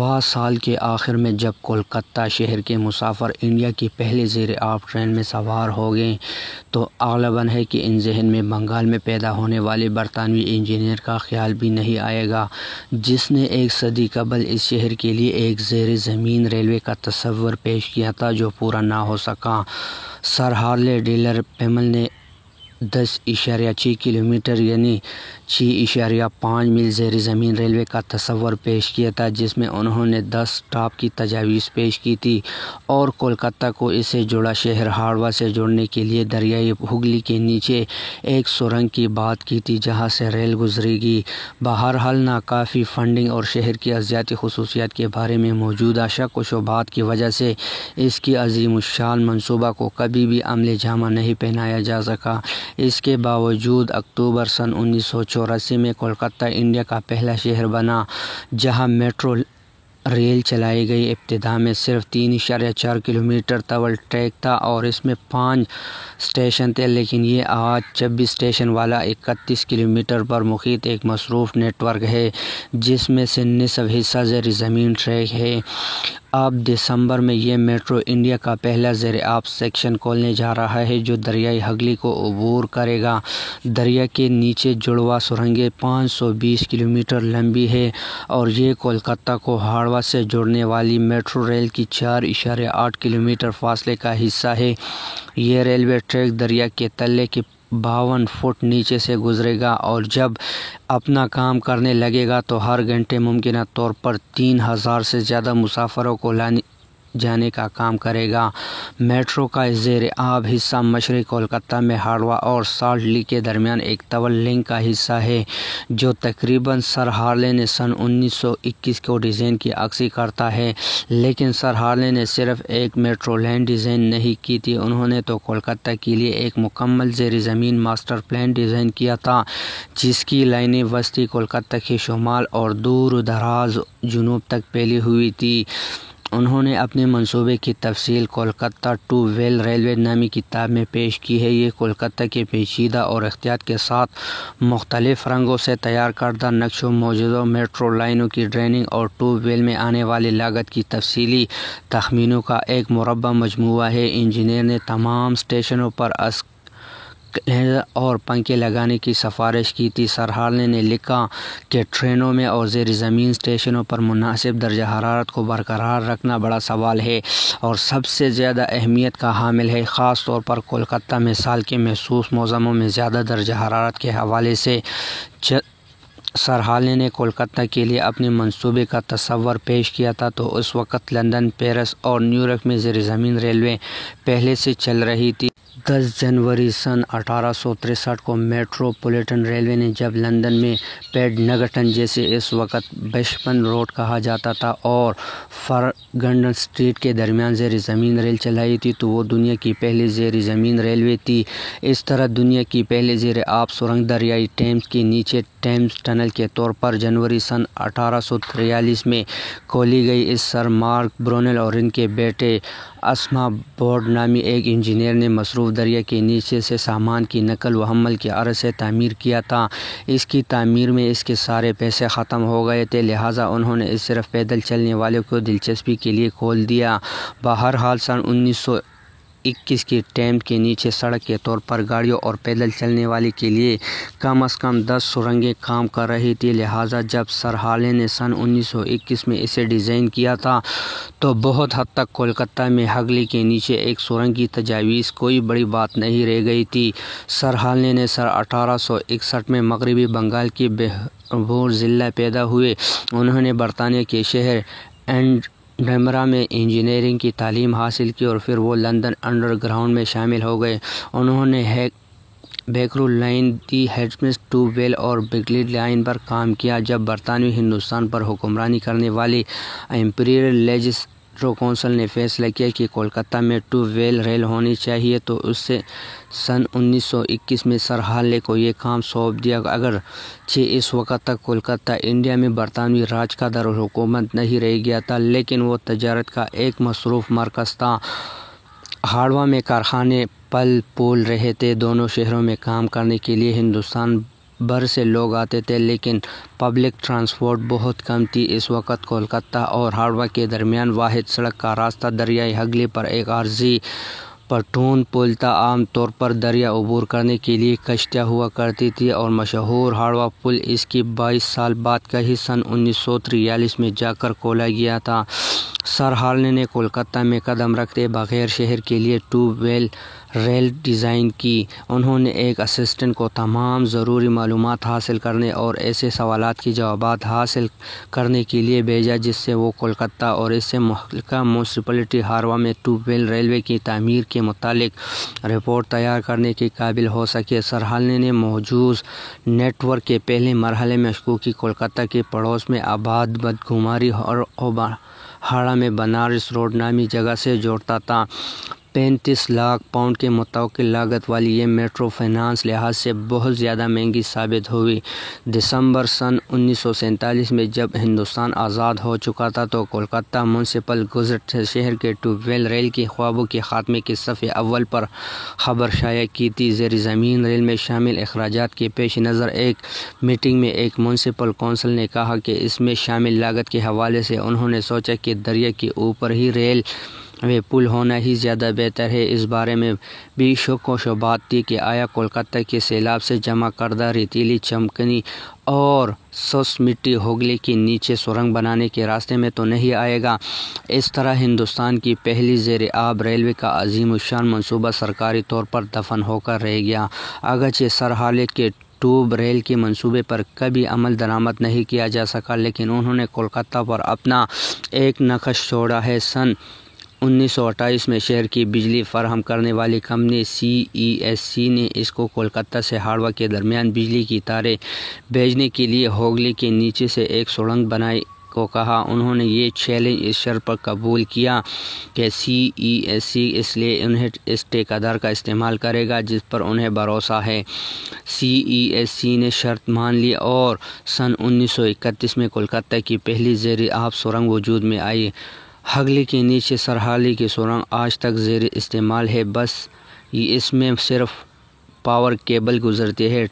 رواں سال کے آخر میں جب کولکتہ شہر کے مسافر انڈیا کی پہلی زیر آب ٹرین میں سوار ہو گئے تو غالباً ہے کہ ان ذہن میں بنگال میں پیدا ہونے والے برطانوی انجینئر کا خیال بھی نہیں آئے گا جس نے ایک صدی قبل اس شہر کے لیے ایک زیر زمین ریلوے کا تصور پیش کیا تھا جو پورا نہ ہو سکا۔ سر ہارلے ڈیلر پیمل نے 10.6 کلومیٹر یعنی 6.5 میل زیر زمین ریلوے کا تصور پیش کیا تھا جس میں انہوں نے 10 اسٹاپ کی تجاویز پیش کی تھی اور کولکتہ کو اس سے جڑا شہر ہاڑوا سے جوڑنے کے لیے دریائے ہگلی کے نیچے ایک سرنگ کی بات کی تھی جہاں سے ریل گزرے گی۔ بہرحال ناکافی فنڈنگ اور شہر کی ارضیاتی خصوصیات کے بارے میں موجودہ شک و شبہات کی وجہ سے اس کی عظیم الشان منصوبہ کو کبھی بھی عمل جامہ نہیں پہنایا جا سکا۔ اس کے باوجود اکتوبر سن 1984 میں کولکتہ انڈیا کا پہلا شہر بنا جہاں میٹرو ریل چلائی گئی۔ ابتدا میں صرف 3.4 کلومیٹر طول ٹریک تھا اور اس میں 5 اسٹیشن تھے، لیکن یہ آج 26 اسٹیشن والا 31 کلومیٹر پر محیط ایک مصروف نیٹ ورک ہے جس میں سے نصف حصہ زیر زمین ٹریک ہے۔ اب دسمبر میں یہ میٹرو انڈیا کا پہلا زیر آب سیکشن کھولنے جا رہا ہے جو دریائے ہگلی کو عبور کرے گا۔ دریا کے نیچے جڑواں سرنگیں 520 کلومیٹر لمبی ہے اور یہ کولکتہ کو ہاڑوا سے جوڑنے والی میٹرو ریل کی 4.8 کلومیٹر فاصلے کا حصہ ہے۔ یہ ریلوے ٹریک دریا کے تلے کے 52 فٹ نیچے سے گزرے گا اور جب اپنا کام کرنے لگے گا تو ہر گھنٹے ممکنہ طور پر 3000 سے زیادہ مسافروں کو لانے جانے کا کام کرے گا۔ میٹرو کا زیر آب حصہ مشرقی کولکتہ میں ہاڑوا اور سالٹ لیک کے درمیان ایک طول لنک کا حصہ ہے جو تقریباً سر ہارلے نے سن 1921 کو ڈیزائن کی عکاسی کرتا ہے، لیکن سر ہارلے نے صرف ایک میٹرو لائن ڈیزائن نہیں کی تھی، انہوں نے تو کولکتہ کے لیے ایک مکمل زیر زمین ماسٹر پلان ڈیزائن کیا تھا جس کی لائنیں وسطی کولکتہ کے شمال اور دور دراز جنوب تک پھیلی ہوئی تھی۔ انہوں نے اپنے منصوبے کی تفصیل کولکتہ ٹو ویل ریلوے نامی کتاب میں پیش کی ہے۔ یہ کولکتہ کے پیچیدہ اور احتیاط کے ساتھ مختلف رنگوں سے تیار کردہ نقشوں، موجودہ میٹرو لائنوں کی ڈریننگ اور ٹو ویل میں آنے والی لاگت کی تفصیلی تخمینوں کا ایک مربع مجموعہ ہے۔ انجینئر نے تمام اسٹیشنوں پر اور پنکھے لگانے کی سفارش کی تھی۔ سر ہارلے نے لکھا کہ ٹرینوں میں اور زیر زمین اسٹیشنوں پر مناسب درجہ حرارت کو برقرار رکھنا بڑا سوال ہے اور سب سے زیادہ اہمیت کا حامل ہے، خاص طور پر کولکتہ میں سال کے محسوس موسموں میں زیادہ درجہ حرارت کے حوالے سے۔ سر ہارلے نے کولکتہ کے لیے اپنے منصوبے کا تصور پیش کیا تھا تو اس وقت لندن، پیرس اور نیویارک میں زیر زمین ریلوے پہلے سے چل رہی تھی۔ 10 جنوری سن 1863 کو میٹروپولیٹن ریلوے نے جب لندن میں پیڈنگٹن جسے اس وقت بشپن روڈ کہا جاتا تھا اور فرگنڈن اسٹریٹ کے درمیان زیر زمین ریل چلائی تھی تو وہ دنیا کی پہلی زیر زمین ریلوے تھی۔ اس طرح دنیا کی پہلی زیر آب سرنگ دریائے ٹیمز کے نیچے ٹیمز ٹنل کے طور پر جنوری سن 1843 میں کھولی گئی۔ اس سر مارک برونیل اور ان کے بیٹے اسما بورڈ نامی ایک انجینئر نے مصروف دریا کے نیچے سے سامان کی نقل و حمل کے غرض سے تعمیر کیا تھا۔ اس کی تعمیر میں اس کے سارے پیسے ختم ہو گئے تھے، لہٰذا انہوں نے اسے صرف پیدل چلنے والوں کو دلچسپی کے لیے کھول دیا۔ بہرحال سن 1921 کی ٹیمز کے نیچے سڑک کے طور پر گاڑیوں اور پیدل چلنے والے کے لیے کم از کم 10 سرنگیں کام کر رہی تھیں، لہٰذا جب سر ہارلے نے سن 1921 میں اسے ڈیزائن کیا تھا تو بہت حد تک کولکتہ میں ہگلی کے نیچے ایک سرنگ کی تجویز کوئی بڑی بات نہیں رہ گئی تھی۔ سر ہارلے نے سن 1861 میں مغربی بنگال کے بیہاور ضلع پیدا ہوئے۔ انہوں نے برطانیہ کے شہر ایڈنبرا میں انجینئرنگ کی تعلیم حاصل کی اور پھر وہ لندن انڈر گراؤنڈ میں شامل ہو گئے۔ انہوں نے بیکرو لائن، دی ہیمز ٹو ویل اور بگلی لائن پر کام کیا۔ جب برطانوی ہندوستان پر حکمرانی کرنے والی امپیریل لیجسلیٹو کونسل نے فیصلہ کیا کہ کولکتہ میں ٹو ویل ریل ہونی چاہیے تو اس سے سن 1921 میں سر ہارلے کو یہ کام سونپ دیا۔ اگرچہ اس وقت تک کولکتہ انڈیا میں برطانوی راج کا دارالحکومت نہیں رہ گیا تھا، لیکن وہ تجارت کا ایک مصروف مرکز تھا۔ ہاڑوا میں کارخانے پل پھول رہے تھے۔ دونوں شہروں میں کام کرنے کے لیے ہندوستان بھر سے لوگ آتے تھے، لیکن پبلک ٹرانسپورٹ بہت کم تھی۔ اس وقت کولکتہ اور ہاوڑہ کے درمیان واحد سڑک کا راستہ دریائے ہگلی پر ایک عارضی پونٹون پل تھا۔ عام طور پر دریا عبور کرنے کے لیے کشتیاں ہوا کرتی تھیں اور مشہور ہاوڑہ پل اس کی 22 سال بعد کا ہی سن 1943 میں جا کر کھولا گیا تھا۔ سر ہارلے نے کولکتہ میں قدم رکھتے بغیر شہر کے لیے ٹیوب ویل ریل ڈیزائن کی۔ انہوں نے ایک اسسٹنٹ کو تمام ضروری معلومات حاصل کرنے اور ایسے سوالات کے جوابات حاصل کرنے کے لیے بھیجا جس سے وہ کولکتہ اور اس سے متعلقہ میونسپلٹی ہاوڑہ میں ٹیوب ویل ریلوے کی تعمیر کے متعلق رپورٹ تیار کرنے کے قابل ہو سکے۔ سر ہارلے نے موجود نیٹ ورک کے پہلے مرحلے میں مشکوک کولکتہ کے پڑوس میں آباد بدگماری اور ہاوڑہ میں بنارس روڈ نامی جگہ سے جوڑتا تھا۔ 35 لاکھ پاؤنڈ کے متوقع لاگت والی یہ میٹرو فنانس لحاظ سے بہت زیادہ مہنگی ثابت ہوئی۔ دسمبر سن 1947 میں جب ہندوستان آزاد ہو چکا تھا تو کولکتہ میونسپل گزٹ نے شہر کے ٹیوب ویل ریل کے خوابوں کے خاتمے کے صفحے اول پر خبر شائع کی تھی۔ زیر زمین ریل میں شامل اخراجات کے پیش نظر ایک میٹنگ میں ایک میونسپل کونسل نے کہا کہ اس میں شامل لاگت کے حوالے سے انہوں نے سوچا کہ دریا کے اوپر ہی ریل وے پل ہونا ہی زیادہ بہتر ہے۔ اس بارے میں بھی شک و شبہات تھی کہ آیا کولکتہ کے سیلاب سے جمع کردہ ریتیلی چمکنی اور سوس مٹی ہگلی کے نیچے سرنگ بنانے کے راستے میں تو نہیں آئے گا۔ اس طرح ہندوستان کی پہلی زیر آب ریلوے کا عظیم الشان منصوبہ سرکاری طور پر دفن ہو کر رہ گیا۔ اگرچہ سر ہارلے کے ٹیوب ریل کے منصوبے پر کبھی عمل درآمد نہیں کیا جا سکا، لیکن انہوں نے کولکتہ پر اپنا ایک نقش چھوڑا ہے۔ سن 1928 میں شہر کی بجلی فراہم کرنے والی کمپنی CESC نے اس کو کولکتہ سے ہاوڑہ کے درمیان بجلی کی تاریں بھیجنے کے لیے ہگلی کے نیچے سے ایک سرنگ بنانے کو کہا۔ انہوں نے یہ چیلنج اس شرط پر قبول کیا کہ CESC اس لیے انہیں اس ٹھیکیدار کا استعمال کرے گا جس پر انہیں بھروسہ ہے۔ CESC نے شرط مان لی اور سن 1931 میں کولکتہ کی پہلی زیر آب سرنگ وجود میں آئی۔ ہگلی کے نیچے سر ہارلے کی سرنگ آج تک زیر استعمال ہے، بس اس میں صرف پاور کیبل گزرتی ہے۔